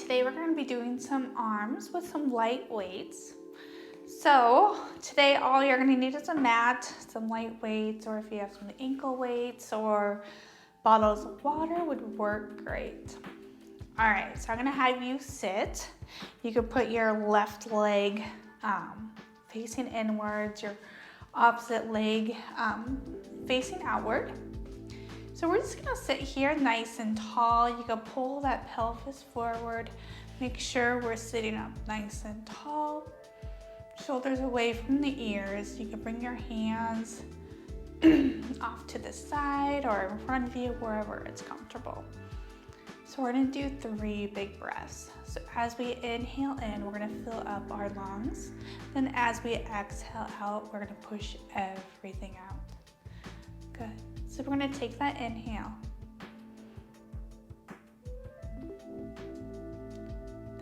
today we're going to be doing some arms with some light weights. So today all you're going to need is a mat, some light weights, or if you have some ankle weights or bottles of water would work great. All right, so I'm going to have you sit. You can put your left leg facing inwards, your opposite leg facing outward. So we're just gonna sit here nice and tall. You can pull that pelvis forward. Make sure we're sitting up nice and tall. Shoulders away from the ears. You can bring your hands off to the side or in front of you, wherever it's comfortable. So we're gonna do 3 big breaths. So as we inhale in, we're gonna fill up our lungs. Then as we exhale out, we're gonna push everything out. Good. So we're gonna take that inhale.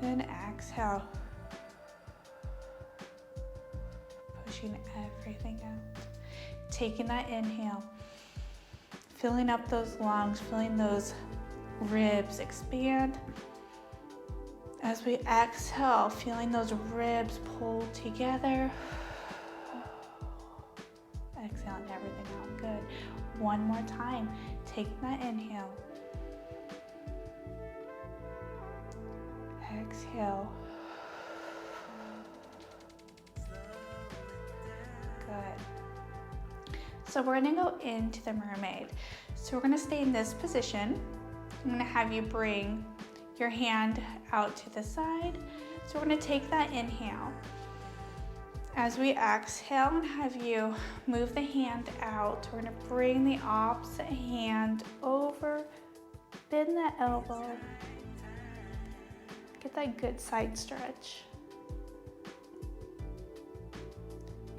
Then exhale. Pushing everything out. Taking that inhale. Filling up those lungs, feeling those ribs expand. As we exhale, feeling those ribs pull together. Exhaling everything out. Good. One more time. Taking that inhale. Exhale. Good. So we're gonna go into the mermaid. So we're gonna stay in this position. I'm gonna have you bring your hand out to the side. So we're gonna take that inhale. As we exhale and have you move the hand out, we're gonna bring the opposite hand over, bend that elbow, get that good side stretch.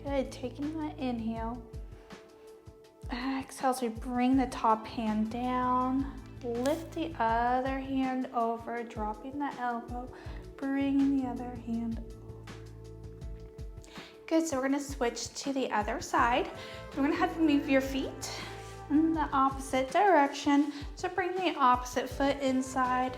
Good, taking that inhale. Exhale, so we bring the top hand down, lift the other hand over, dropping that elbow, bringing the other hand over. Good, so we're gonna switch to the other side. We're gonna have you move your feet in the opposite direction. So bring the opposite foot inside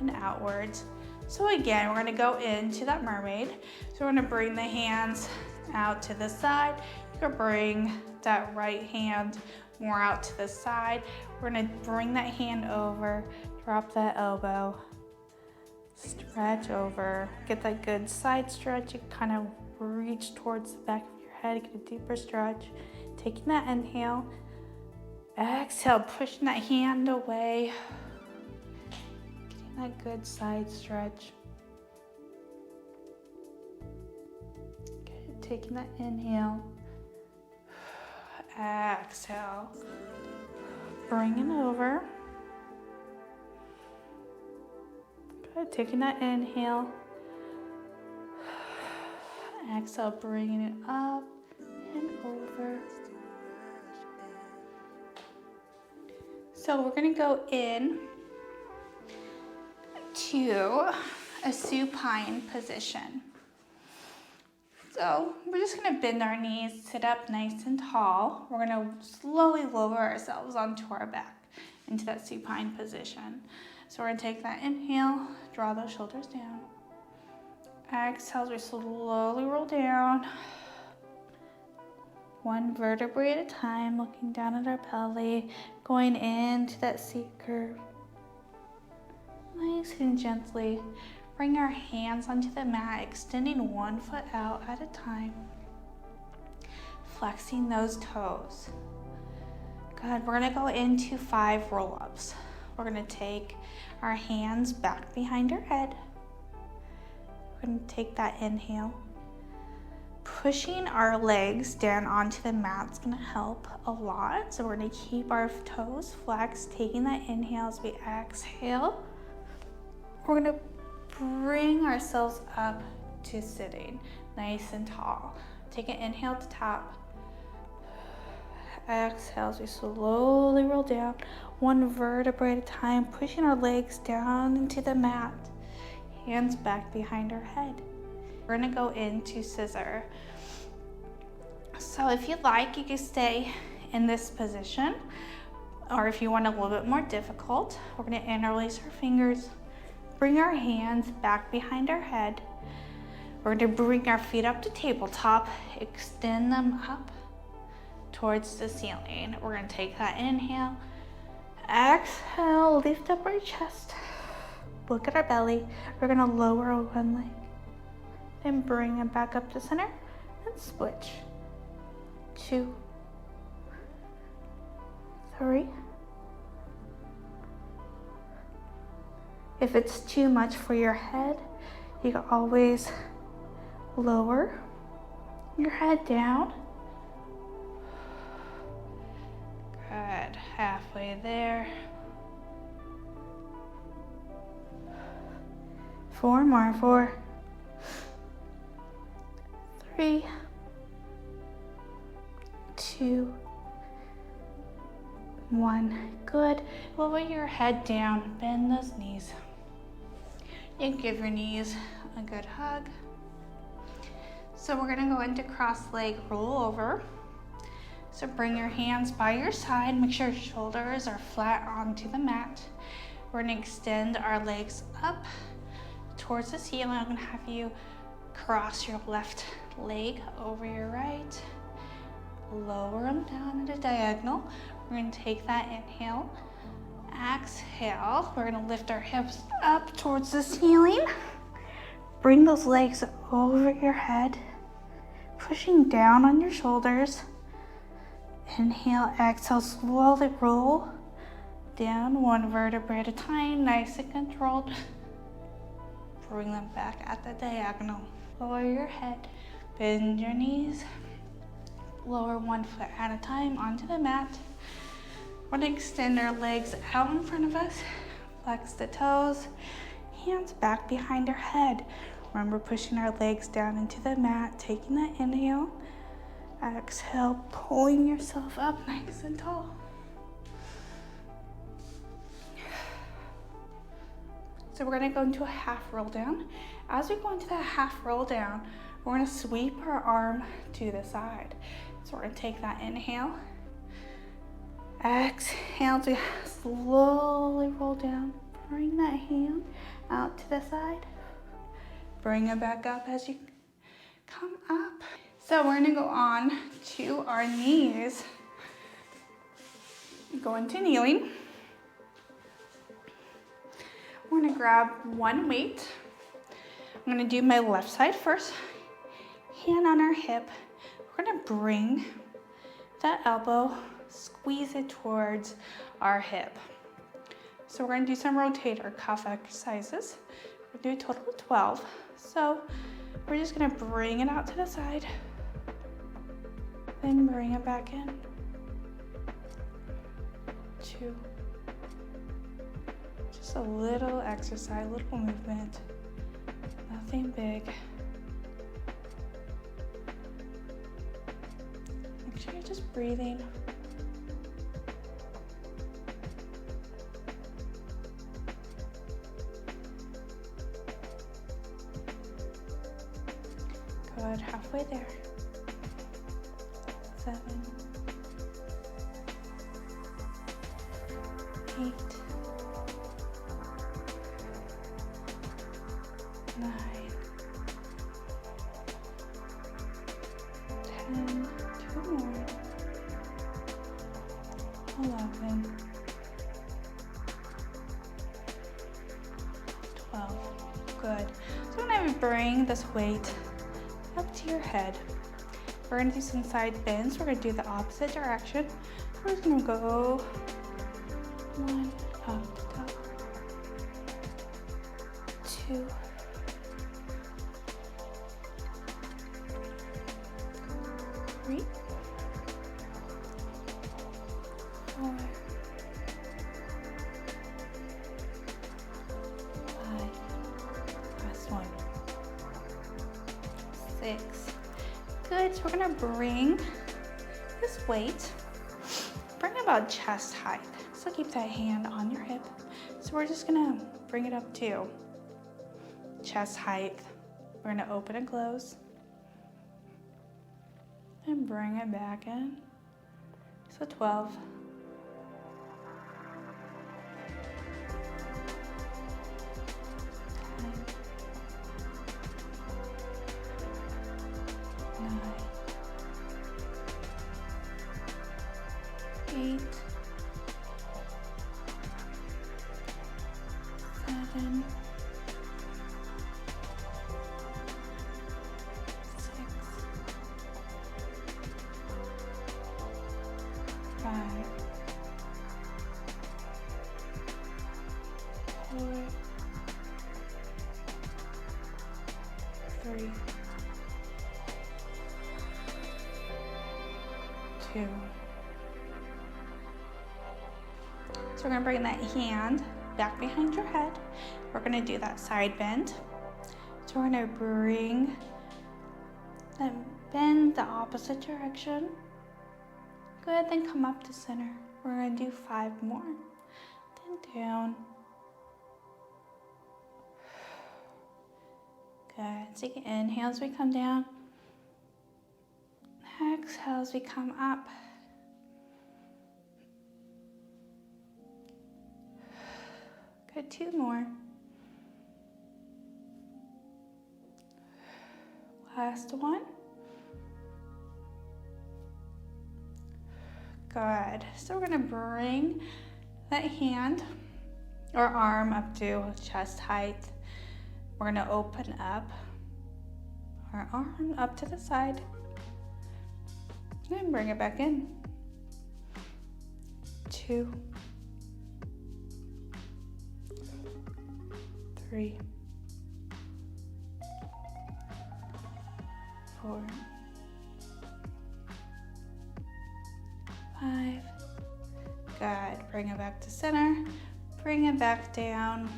and outwards. So again, we're gonna go into that mermaid. So we're gonna bring the hands out to the side. You can bring that right hand more out to the side. We're gonna bring that hand over, drop that elbow, stretch over, get that good side stretch. You kind of reach towards the back of your head, get a deeper stretch. Taking that inhale, exhale, pushing that hand away, getting that good side stretch. Good, taking that inhale, exhale, bringing over. Good, taking that inhale, exhale, bringing it up and over. So we're gonna go in to a supine position. So we're just gonna bend our knees, sit up nice and tall. We're gonna slowly lower ourselves onto our back into that supine position. So we're gonna take that inhale, draw those shoulders down. Exhale, as we slowly roll down. One vertebrae at a time, looking down at our belly, going into that C curve. Nice and gently. Bring our hands onto the mat, extending one foot out at a time. Flexing those toes. Good, we're gonna go into 5 roll-ups. We're gonna take our hands back behind our head. We're gonna take that inhale. Pushing our legs down onto the mat is gonna help a lot. So we're gonna keep our toes flexed, taking that inhale as we exhale. We're gonna bring ourselves up to sitting, nice and tall. Take an inhale to top. Exhale as we slowly roll down, one vertebrae at a time, pushing our legs down into the mat. Hands back behind our head. We're gonna go into scissor. So if you'd like, you can stay in this position, or if you want a little bit more difficult, we're gonna interlace our fingers, bring our hands back behind our head. We're going to bring our feet up to tabletop, extend them up towards the ceiling. We're going to take that inhale, exhale, lift up our chest, look at our belly. We're going to lower one leg, then bring it back up to center and switch. 2, 3. If it's too much for your head, you can always lower your head down. Good, halfway there. 4 more, 4, 3, 2, 1. Good. Lower your head down, bend those knees. You can give your knees a good hug. So we're gonna go into cross leg roll over. So bring your hands by your side, make sure your shoulders are flat onto the mat. We're gonna extend our legs up towards the ceiling. I'm gonna have you cross your left leg over your right. Lower them down at a diagonal. We're gonna take that inhale, exhale. We're gonna lift our hips up towards the ceiling. Bring those legs over your head, pushing down on your shoulders. Inhale, exhale, slowly roll down 1 vertebrae at a time, nice and controlled. Bring them back at the diagonal. Lower your head, bend your knees. Lower 1 foot at a time onto the mat. We're gonna extend our legs out in front of us. Flex the toes, hands back behind our head. Remember pushing our legs down into the mat, taking that inhale. Exhale, pulling yourself up nice and tall. So we're gonna go into a half roll down. As we go into that half roll down, we're gonna sweep our arm to the side. So we're gonna take that inhale, exhale to slowly roll down. Bring that hand out to the side. Bring it back up as you come up. So we're gonna go on to our knees. Go into kneeling. We're gonna grab 1 weight. I'm gonna do my left side first. Hand on our hip. We're gonna bring that elbow, squeeze it towards our hip. So we're gonna do some rotator cuff exercises. We're gonna do a total of 12. So we're just gonna bring it out to the side, then bring it back in. 2. Just a little exercise, a little movement, nothing big. Make sure you're just breathing. Good, halfway there. 7, 8, 9, 10, 2 more, 11, 12. Good. So I'm going to bring this weight up to your head. We're going to do some side bends. We're going to do the opposite direction. We're just going to go 1 up to top, 2, 3, 4, 5, last one, 6. Good, so we're gonna bring this weight, bring about chest height. So keep that hand on your hip. So we're just gonna bring it up to chest height. We're gonna open and close. And bring it back in. So 12. 7, 6, 5, 4, 3, 2. So we're gonna bring that hand back behind your head. We're gonna do that side bend. So we're gonna bring that bend the opposite direction. Good, then come up to center. We're gonna do 5 more. Then down. Good, take an inhale as we come down. Exhale as we come up. Good, 2 more. Last one. Good. So we're gonna bring that hand or arm up to chest height. We're gonna open up our arm up to the side. Then bring it back in. 2, 3, 4, 5. Good. Bring it back to center. Bring it back down.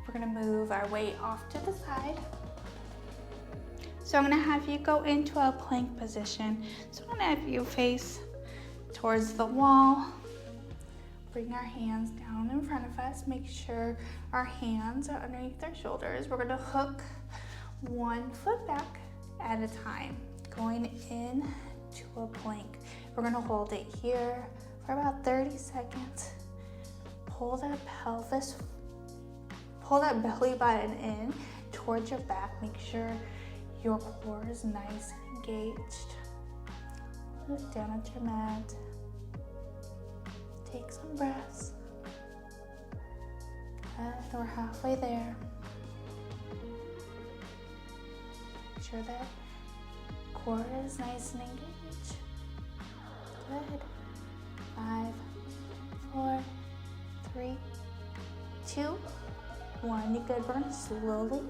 We're gonna move our weight off to the side. So I'm gonna have you go into a plank position. So I'm gonna have you face towards the wall. Bring our hands down in front of us. Make sure our hands are underneath our shoulders. We're gonna hook one foot back at a time, going in to a plank. We're gonna hold it here for about 30 seconds. Pull that belly button in towards your back. Make sure your core is nice and engaged. Look down at your mat. Take some breaths. Good, we're halfway there. Make sure that core is nice and engaged. Good. 5, 4, 3, 2, 1. You good? We're gonna slowly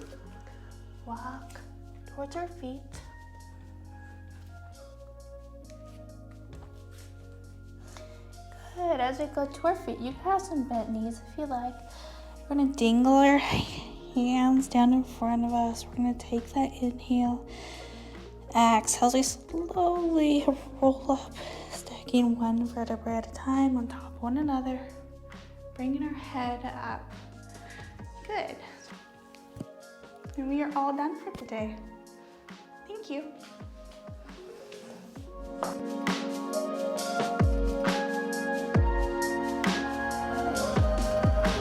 walk towards our feet. Good. As we go to our feet, you can have some bent knees if you like. We're gonna dangle our hands down in front of us. We're gonna take that inhale. Exhale as we slowly roll up, stacking one vertebra at a time on top of one another. Bringing our head up. Good. And we are all done for today. Thank you.